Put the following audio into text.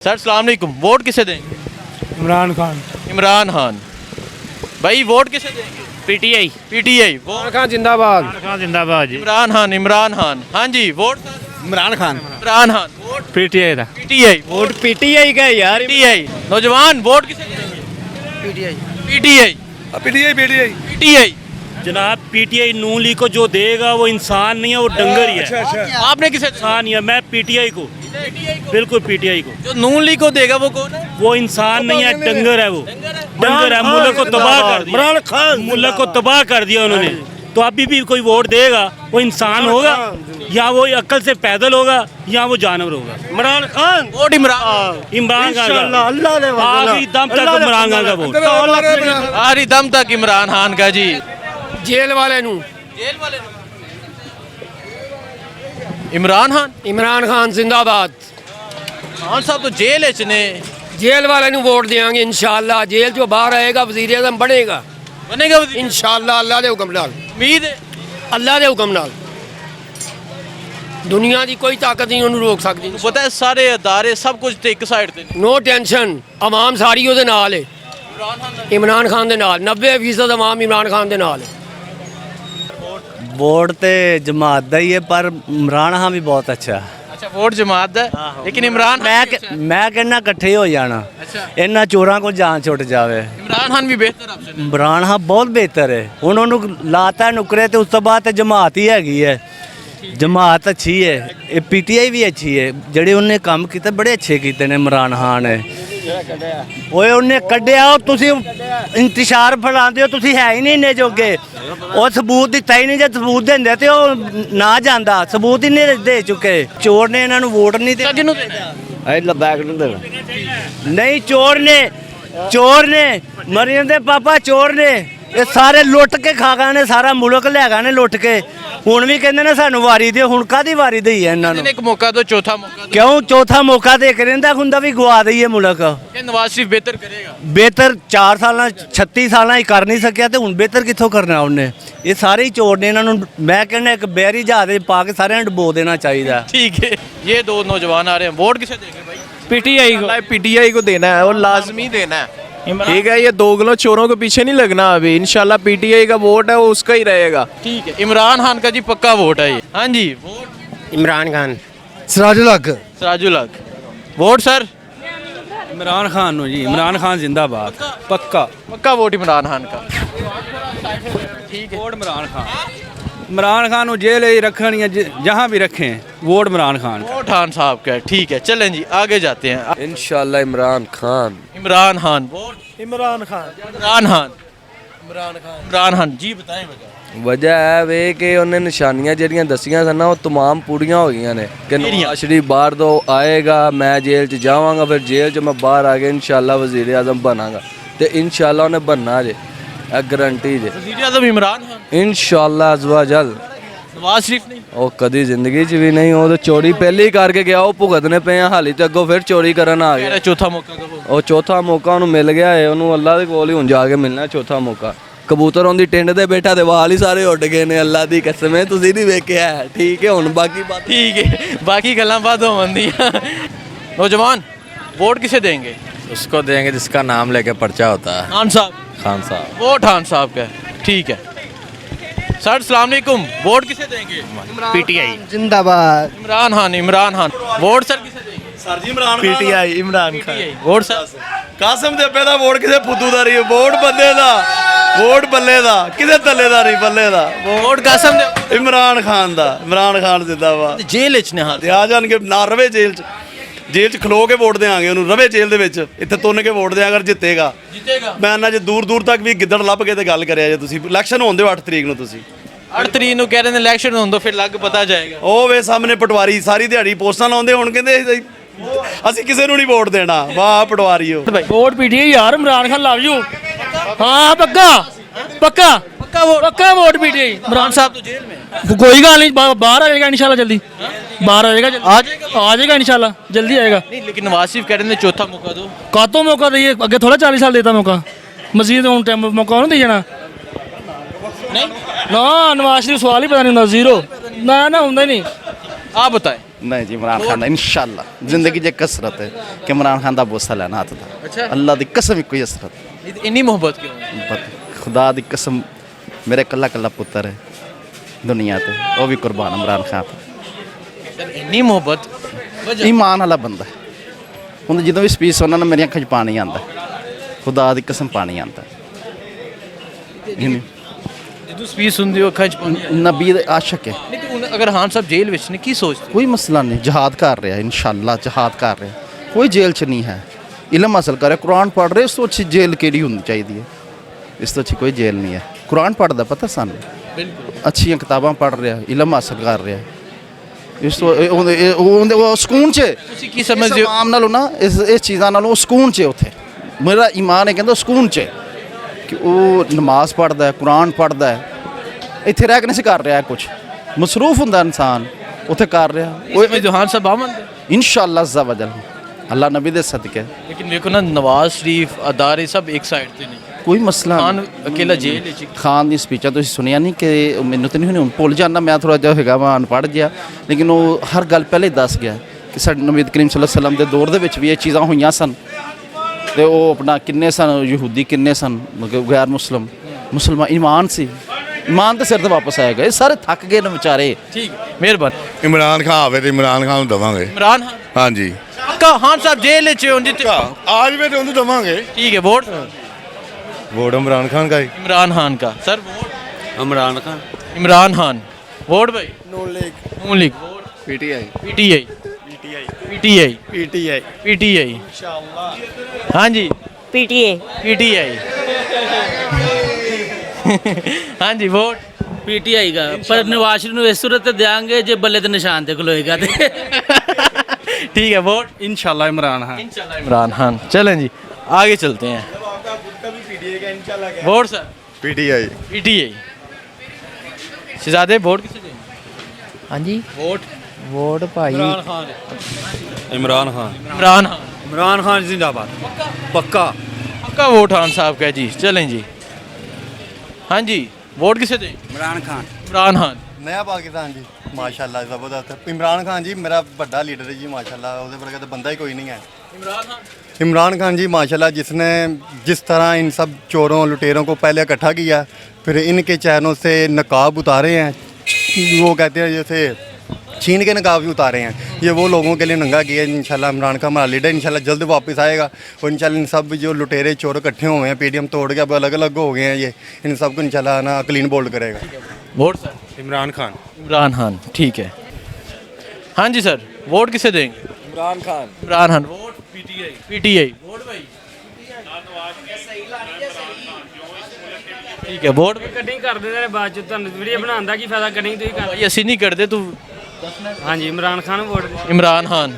Sir सलाम अलैकुम। Vote किसे देंगे? इमरान खान। इमरान खान। भाई वोट किसे देंगे? पीटीआई। पीटीआई। इमरान खान जिंदाबाद। जिंदाबाद जी। इमरान खान। इमरान खान। हाँ जी vote sir? Imran Khan. Imran Khan. Vote PTI था। पीटीआई। वोट पीटीआई का यार। पीटीआई। नौजवान वोट किसे देंगे? PTI. PTI. PTI PTI. PTI. जनाब पीटीआई नून लीग को जो देगा वो इंसान नहीं है, वो डंगर ही है। आपने किसे? इंसान ही है। मैं पीटीआई को, बिल्कुल पीटीआई को। जो नून लीग को देगा वो कौन है? वो इंसान नहीं है, डंगर है। वो डंगर है। मुल्क को तबाह कर दिया। इमरान खान। मुल्क को तबाह कर दिया उन्होंने। तो अभी भी कोई वोट देगा वो इंसान होगा या वो अक्ल से पैदल होगा या वो जानवर होगा। इमरान खान। वोट इमरान। इमरान खान का अल्लाह ने आखिरी दम तक इमरान खान का वोट। आखिरी दम तक इमरान खान का जी। जेल वाले नू। जेल वाले इमरान खान। इमरान खान जिंदाबाद। खान साहब तो जेल है चने। जेल वाले नू वोट देंगे इंशाअल्लाह। जेल जो बाहर आएगा वजीर आज़म बनेगा बनेगा वज़ीर? इंशाअल्लाह। अल्लाह दे हुक्म नाल। उम्मीद है। अल्लाह दे हुक्म नाल। दुनिया की कोई ताकत नहीं उन्हें रोक सकती। पता है सारे अदारे सब कुछ ते एक साइड ते नो टेंशन। आवाम सारी ਉਹਦੇ ਨਾਲ है। इमरान खान दे नाल 90% आवाम इमरान खान दे नाल है। वोट ते जमात दा ही है, पर इमरान खान भी बहुत अच्छा है। अच्छा वोट जमात दा है, लेकिन इमरान मैं कहना इकट्ठे हो जाना। अच्छा इन्ना चोरां को जान छुट जावे। इमरान खान भी बेहतर ऑप्शन है। इमरान खान बहुत बेहतर है। ਹੁਣ ਉਹਨੂੰ ਲਾਤਾ ਨੁਕਰੇ ਤੇ ਉਸ ਤੋਂ ਬਾਅਦ ਤੇ ਜਮਾਤ ਹੀ ਹੈਗੀ ਹੈ। ਜਮਾਤ ਅੱਛੀ ਹੈ। ਇਹ ਪੀਟੀਆਈ ਵੀ ਅੱਛੀ ਹੈ। ਜਿਹੜੇ ਉਹਨੇ ਕੰਮ ਕੀਤੇ ਬੜੇ ਅੱਛੇ ਕੀਤੇ ਨੇ ਇਮਰਾਨ ਖਾਨ ਨੇ। ਓਏ ਉਹਨੇ ਕੱਢਿਆ। ਉਹ ਤੁਸੀਂ ਇੰਤਸ਼ਾਰ ਫੜਾਉਂਦੇ ਹੋ, ਤੁਸੀਂ ਹੈ ਹੀ ਨਹੀਂ ਇੰਨੇ ਜੋਗੇ। ਉਹ ਸਬੂਤ ਦਿੱਤਾ ਹੀ ਨਹੀਂ। ਜੇ ਸਬੂਤ ਦਿੰਦੇ ਤੇ ਉਹ ਨਾ ਜਾਂਦਾ। ਸਬੂਤ ਹੀ ਨਹੀਂ ਦੇ ਚੁੱਕੇ। ਚੋਰ ਨੇ ਇਹਨਾਂ ਨੂੰ ਵੋਟ ਨਹੀਂ ਦਿੱਤੀ। ਜਿਹਨੂੰ ਨਹੀਂ ਚੋਰ ਨੇ ਮਰੀਮ ਦੇ ਪਾਪਾ ਚੋਰ ਨੇ। ਇਹ ਸਾਰੇ ਲੁੱਟ ਕੇ ਖਾ ਗਏ ਨੇ। ਸਾਰਾ ਮੁਲਕ ਲੈ ਗਏ ਨੇ ਲੁੱਟ ਕੇ। ਹੁਣ ਵੀ ਕਹਿੰਦੇ ਨੇ ਸਾਨੂੰ ਵਾਰੀ ਦਿਓ। ਹੁਣ ਕਾਹਦੀ ਵਾਰੀ ਦਈ ਹੈ ਇਹਨਾਂ ਨੂੰ? ਇੱਕ ਮੌਕਾ ਦੋ, ਚੌਥਾ ਮੌਕਾ ਦੋ। ਕਿਉਂ ਚੌਥਾ ਮੌਕਾ ਦੇ ਕੇ ਰਹਿੰਦਾ ਹੁੰਦਾ ਵੀ ਗਵਾ ਦਈਏ ਮੁਲਕ। ਇਹ ਨਵਾਜ਼ ਸ਼ਰੀਫ ਬਿਹਤਰ ਕਰੇਗਾ। ਬਿਹਤਰ 4 ਸਾਲਾਂ 36 ਸਾਲਾਂ ਹੀ ਕਰ ਨਹੀਂ ਸਕਿਆ ਤੇ ਹੁਣ ਬਿਹਤਰ ਕਿੱਥੋਂ ਕਰਨਾ ਉਹਨੇ? ਇਹ ਸਾਰੇ ਹੀ ਚੋਰ ਨੇ। ਇਹਨਾਂ ਨੂੰ ਮੈਂ ਕਹਿੰਦਾ ਇੱਕ ਬਹਿਰੀ ਜਹਾਜ਼ ਪਾ ਕੇ ਸਾਰਿਆਂ ਨੂੰ ਡੁਬੋ ਦੇਣਾ ਚਾਹੀਦਾ। ठीक है ये दो नौजवान आ रहे हैं। वोट किसे देंगे भाई? पीटीआई को। पीटीआई को देना है और लाजमी देना है। ठीक है, ये दोगलों चोरों के पीछे नहीं लगना। अभी इंशाल्लाह पीटीआई का वोट है वो उसका ही रहेगा। ठीक है इमरान खान का जी पक्का वोट है ये। हाँ जी vote Imran Khan. Sirajul Haq. Sirajul Haq. Vote sir? Imran Khan no जी। इमरान खान जिंदाबाद। पक्का पक्का वोट इमरान खान का। वोट इमरान खान। इमरान खान को जेल ही रखनी है, जहाँ भी रखें वोट इमरान खान। वोट खान साहब का है। ठीक है चलें जी आगे जाते हैं। इंशाल्लाह इमरान खान। इमरान खान। वोट इमरान खान। इमरान खान। इमरान खान। इमरान खान जी बताएं वजह। वजह है वे कि उन्हें निशानियां ਜਿਹੜੀਆਂ ਦਸੀਆਂ ਸਨ ਨਾ ਉਹ तमाम ਪੂਰੀਆਂ ਹੋ ਗਈਆਂ ਨੇ ਕਿ ਨਵਾਜ਼ ਸ਼ਰੀਫ ਬਾਹਰ ਤੋਂ ਆਏਗਾ, ਮੈਂ ਜੇਲ੍ਹ 'ਚ ਜਾਵਾਂਗਾ, ਫਿਰ ਜੇਲ੍ਹ 'ਚ ਮੈਂ ਬਾਹਰ ਆ ਕੇ ਇਨਸ਼ਾਅੱਲਾ ਵਜ਼ੀਰ ਆਜ਼ਮ ਬਣਾਂਗਾ ਤੇ ਇਨਸ਼ਾਅੱਲਾ ਉਹਨੇ ਬਣਨਾ ਜੇ। ਇਹ ਗਰੰਟੀ ਜੇ। वज़ीर आज़म इमरान खान। ਇਨਸ਼ਾਅੱਲਾ ਅਜ਼ਵਾਜਲ। नवाज शरीफ नहीं। ਉਹ ਕਦੀ ਜ਼ਿੰਦਗੀ 'ਚ ਵੀ ਨਹੀਂ। ਉਹ ਤਾਂ ਚੋਰੀ ਪਹਿਲੇ ਹੀ ਕਰਕੇ ਗਿਆ। ਉਹ ਭੁਗਤਨੇ ਪਏ ਆ ਹਾਲੀ ਤੇ ਅੱਗੋਂ ਫਿਰ ਚੋਰੀ ਕਰਨ ਆ कह ਗਿਆ। रहे चौथा मौका दो। ਉਹ ਚੌਥਾ ਮੌਕਾ ਉਹਨੂੰ ਮਿਲ ਗਿਆ ਹੈ। ਉਹਨੂੰ ਅੱਲਾ ਦੇ ਕੋਲ ਹੀ ਹੁਣ ਜਾ ਕੇ ਮਿਲਣਾ ਚੌਥਾ ਮੌਕਾ। ਕਬੂਤਰ ਉਹਦੀ ਟਿੰਡ ਤੇ ਬੈਠਾ ਤੇ ਵਾਲ ਹੀ ਸਾਰੇ ਉੱਡ ਗਏ ਨੇ। ਅੱਲਾ ਦੀ ਕਸਮ ਹੈ ਤੁਸੀਂ ਨਹੀਂ ਵੇਖਿਆ। ਠੀਕ ਹੈ ਹੁਣ ਬਾਕੀ ਬਾਤ ठीक है बाकी गल्लां बाद होंदियां। नौजवान वोट किसे देंगे? उसको देंगे जिसका नाम लेके पर्चा होता है। खान साहब। खान साहब। वोट खान साहब का है। ठीक है सर सलाम अलैकुम। वोट किसे देंगे? पीटीआई। जिंदाबाद। इमरान खान। इमरान खान। वोट सर किसे देंगे? ਸਰ ਜੀ Imran PTI Imran Khan. PTI। Vote sir? Qasem ਦੇ ਅੱਬੇ ਦਾ ਵੋਟ ਕਿਸੇ ਫੁੱਦੂ ਦਾ ਨਹੀਂ। ਵੋਟ ਬੰਦੇ ਦਾ। ਵੋਟ ਬੱਲੇ ਦਾ। ਕਿਸੇ ਤੱਲੇ ਦਾ ਨਹੀਂ ਬੱਲੇ ਦਾ। वोट कासम दे। ਇਮਰਾਨ ਖਾਨ ਦਾ। ਇਮਰਾਨ ਖਾਨ ਜ਼ਿੰਦਾਬਾਦ। जेल च ने हाल ਤੇ ਆ ਜਾਣਗੇ ਨਾ ਰਵੇ ਜੇਲ੍ਹ 'ਚ। ਜੇਲ੍ਹ 'ਚ ਖਲੋ ਕੇ ਵੋਟ ਦੇਾਂਗੇ ਉਹਨੂੰ। ਰਵੇ ਜੇਲ੍ਹ ਦੇ ਵਿੱਚ। ਇੱਥੇ ਤੁੰਨ ਕੇ ਵੋਟ ਦਿਆਂ ਅਗਰ ਜਿੱਤੇਗਾ। जीतेगा। ਮੈਂ ਨਾ ਜੇ ਦੂਰ ਦੂਰ ਤੱਕ ਵੀ ਗਿੱਦੜ ਲੱਭ ਕੇ ਤੇ ਗੱਲ ਕਰਿਆ ਜੇ ਤੁਸੀਂ। ਇਲੈਕਸ਼ਨ ਹੋਣ ਦਿਓ 8 ਤਰੀਕ ਨੂੰ ਤੁਸੀਂ। 8 ਤਰੀਕ ਨੂੰ ਕਹਿ ਰਹੇ ਨੇ ਇਲੈਕਸ਼ਨ ਹੋਣ ਤੋਂ ਫਿਰ ਲੱਗ ਪਤਾ ਜਾਏਗਾ। ਉਹ ਵੇ ਸਾਹਮਣੇ ਪਟਵਾਰੀ ਸਾਰੀ ਦਿਹਾੜੀ ਪੋਸਟਾਂ ਲਾਉਂਦੇ ਹੁਣ ਕਹਿੰਦੇ ਅਸੀਂ ਕਿਸੇ ਨੂੰ ਨਹੀਂ ਵੋਟ ਦੇਣਾ। ਵਾਹ ਪਟਵਾਰੀਓ। वोट पीटीआई यार। Imran Khan love you. हाँ पक्का पक्का पक्का वोट। पक्का वोट पीटीआई। इमरान साहब तो जेल में है। कोई गल नहीं, बाहर आ जाएगा इंशाल्लाह जल्दी। बाहर आ जाएगा आ जाएगा इंशाल्लाह जल्दी आएगा। नहीं लेकिन नवाज शरीफ कह रहे हैं चौथा मौका दो। कातों मौका दिए अगे थोड़ा 40 साल देता मौका। मजीद मौका नहीं दे जाना। नहीं ना नवाज शरीफ सवाल ही पता नहीं ਹੁੰਦਾ। जीरो ना ना ਹੁੰਦਾ ही नहीं। आप बताएं। नहीं जी इमरान खान इंशाल्लाह जिंदगी च कसरत है कि इमरान खान का बोसा लेना हाथ था अच्छा अल्लाह की कसम ही कोई असरत इन्नी मोहब्बत क्यों है? खुदा की कसम मेरे कला कला पुत्र है दुनिया ते वो भी कुर्बान इमरान खान सर इन्नी मोहब्बत वजह ईमान वाला बंदा है ਹੁਣ ਜਦੋਂ ਵੀ ਸਪੀਚ ਸੁਣਨਾ ਨਾ ਮੇਰੀਆਂ ਅੱਖਾਂ 'ਚ ਪਾਣੀ ਆਉਂਦਾ ਖੁਦਾ ਦੀ ਕਸਮ ਪਾਣੀ ਆਉਂਦਾ ਜਦੋਂ ਸਪੀਚ ਸੁਣਦੇ ਹੋ ਅੱਖਾਂ 'ਚ ਪਾਣੀ ਨਬੀ ਦੇ ਆਸ਼ਿਕ ਹੈ ਨਹੀਂ ਤੇ ਹੁਣ ਅਗਰ ਖਾਨ ਸਾਹਿਬ ਜੇਲ੍ਹ ਵਿੱਚ ਨੇ ਕੀ ਸੋਚਦੇ ਕੋਈ ਮਸਲਾ ਨਹੀਂ ਜਹਾਦ ਕਰ ਰਿਹਾ ਇਨਸ਼ਾਅੱਲਾ ਜਹਾਦ ਕਰ ਰਿਹਾ ਕੋਈ ਜੇਲ੍ਹ 'ਚ ਨਹੀਂ ਹੈ ਇਲਮ ਹਾਸਲ ਕਰ ਰਿਹਾ ਕੁਰਾਨ ਪੜ੍ਹ ਰਿਹਾ ਇਸ ਤੋਂ ਅੱਛੀ ਜੇਲ੍ਹ ਕਿਹੜੀ ਹੁੰਦੀ ਚਾਹੀਦੀ ਹੈ ਇਸ ਤੋਂ ਅੱਛੀ ਕੋਈ ਜੇਲ੍ਹ ਨਹੀਂ ਹੈ ਕੁਰਾਨ ਪੜ੍ਹਦਾ ਪਤਾ ਸਾਨੂੰ ਬਿਲਕੁਲ ਅੱਛੀਆਂ ਕਿਤਾਬਾਂ ਪੜ੍ਹ ਰਿਹਾ ਇਲਮ ਹਾਸਲ ਕਰ ਰਿਹਾ ਇਸ ਤੋਂ ਉਹ ਸਕੂਨ 'ਚ ਤੁਸੀਂ ਕੀ ਸਮਝਦੇ ਹੋ ਆਮ ਨਾਲੋਂ ਨਾ ਇਸ ਚੀਜ਼ਾਂ ਨਾਲੋਂ ਸਕੂਨ 'ਚ ਉੱਥੇ ਮੇਰਾ ਈਮਾਨ ਹੈ ਕਹਿੰਦਾ ਸਕੂਨ 'ਚ ਕਿ ਉਹ ਨਮਾਜ਼ ਪੜ੍ਹਦਾ ਹੈ ਕੁਰਾਨ ਪੜ੍ਹਦਾ ਹੈ ਇੱਥੇ ਰਹਿ ਕੇ ਨਹੀਂ ਸੀ ਕਰ ਰਿਹਾ ਕੁਝ ਮਸਰੂਫ ਹੁੰਦਾ ਇਨਸਾਨ ਉੱਥੇ ਕਰ ਰਿਹਾ ਉਹ ਖਾਨ ਸਾਹਿਬ ਆਮਦ ਇਨਸ਼ਾਅੱਲਾ ਅੱਜ਼ਾ ਵਜਲ ਅੱਲਾ ਨਬੀ ਦੇ ਸਦਕੇ ਲੇਕਿਨ ਵੇਖੋ ਨਾ ਨਵਾਜ਼ ਸ਼ਰੀਫ ਅਦਾਰੇ ਸਭ ਇੱਕ ਸਾਈਡ ਤੇ ਨੇ ਕੋਈ ਮਸਲਾ ਖਾਨ ਅਕੇਲਾ ਜੇਲ੍ਹ ਵਿੱਚ ਖਾਨ ਦੀ ਸਪੀਚਾਂ ਤੁਸੀਂ ਸੁਣਿਆ ਨਹੀਂ ਕਿ ਮੈਨੂੰ ਤਾਂ ਨਹੀਂ ਹੁਣ ਭੁੱਲ ਜਾਂਦਾ ਮੈਂ ਥੋੜਾ ਜਿਹਾ ਹੈਗਾ ਮੈਂ ਅਨਪੜ੍ਹ ਜਿਹਾ ਲੇਕਿਨ ਉਹ ਹਰ ਗੱਲ ਪਹਿਲੇ ਦੱਸ ਗਿਆ ਕਿ ਸਾਡੇ ਨਬੀ ਕਰੀਮ ਸੱਲੱਲਾਹੁ ਅਲੈਹਿ ਵਸੱਲਮ ਦੇ ਦੌਰ ਦੇ ਵਿੱਚ ਵੀ ਇਹ ਚੀਜ਼ਾਂ ਹੋਈਆਂ ਸਨ ਤੇ ਉਹ ਆਪਣਾ ਕਿੰਨੇ ਸਨ ਯਹੂਦੀ ਕਿੰਨੇ ਸਨ ਮਤਲਬ ਗੈਰ ਮੁਸਲਮਾਨ ਈਮਾਨ ਸੀ ਈਮਾਨ ਦੇ ਸਿਰ ਤੇ ਵਾਪਸ ਆਏ ਗਏ ਸਾਰੇ ਥੱਕ ਗਏ ਨੇ ਵਿਚਾਰੇ ਠੀਕ ਮਿਹਰਬਾਨੀ ਇਮਰਾਨ ਖਾਨ ਆਵੇ ਤੇ ਇਮਰਾਨ ਖਾਨ ਨੂੰ ਦੇਵਾਂਗੇ ਇਮਰਾਨ ਖਾਨ ਹਾਂਜੀ ਪੱਕਾ ਖਾਨ ਸਾਹਿਬ ਜੇਲ੍ਹ ਵਿੱਚ ਹੋਣ ਜਿੱਤੇ ਆ ਜਵੇ ਤੇ ਉਹਨੂੰ ਦੇਵਾਂਗੇ ठीक है वोट वोट इमरान खान का ही इमरान खान का sir vote Imran Khan Imran Khan vote भाई Noon League Noon League vote PTI PTI PTI PTI PTI हाँ जी पीटीए पीटीआई हाँ जी वोट ਪੀਟੀਆਈ ਦਾ ਪਰ ਨਵਾਜ਼ ਸ਼ਰੀਫ ਨੂੰ ਇਸ ਸੂਰਤ ਤੇ ਦੇਾਂਗੇ ਜੇ ਬੱਲੇ ਤੇ ਨਿਸ਼ਾਨ ਤੇ ਖਲੋਏਗਾ ਤੇ ठीक है वोट इंशाल्लाह इमरान खान इंशाल्लाह इमरान खान चलें जी आगे चलते हैं वोट सर पीटीआई पीटीआई शहजादे वोट किसे दें हाँ जी वोट वोट भाई इमरान खान इमरान खान इमरान खान जिंदाबाद पक्का पक्का वोट खान साहब का है जी चलें जी हाँ जी वोट किसे दें इमरान खान इमरान खान नया पाकिस्तान जी माशाल्लाह ज़बरदस्त इमरान खान जी मेरा बड़ा लीडर है जी माशाल्लाह ਉਹਦੇ ਵਰਗਾ ਤਾਂ ਬੰਦਾ ਹੀ ਕੋਈ नहीं है इमरान खान इमरान खान जी माशाल्लाह जिसने जिस तरह इन सब चोरों लुटेरों को पहले इकट्ठा किया फिर इनके चेहरों से नकाब उतारे हैं वो कहते हैं जैसे छीन के नकाब भी उतारे हैं ये वो लोगों के लिए नंगा किया इंशाल्लाह इमरान खान हमारा लीडर इंशाल्लाह जल्द वापस आएगा और इंशाल्लाह इन सब जो लुटेरे चोर इकट्ठे हुए हैं पीडीएम तोड़ के अब अलग अलग हो गए हैं ये इन सब को इंशाल्लाह ना क्लीन बोल्ड करेगा वोट सर इमरान खान इमरान खान ठीक है हाँ जी सर वोट किसे देंगे Imran Khan vote PTI vote भाई ठीक है वोट ਕਟਿੰਗ ਕਰ ਦਿੰਦੇ ਨੇ ਬਾਅਦ ਚ ਤੁਹਾਨੂੰ ਵੀਡੀਓ ਬਣਾਉਣ ਦਾ ਕੀ ਫਾਇਦਾ ਕਟਿੰਗ ਤੁਸੀਂ ਕਰ भाई ਅਸੀਂ नहीं करते तू ਹਾਂਜੀ ਇਮਰਾਨ ਖਾਨ ਵੋਟ इमरान खान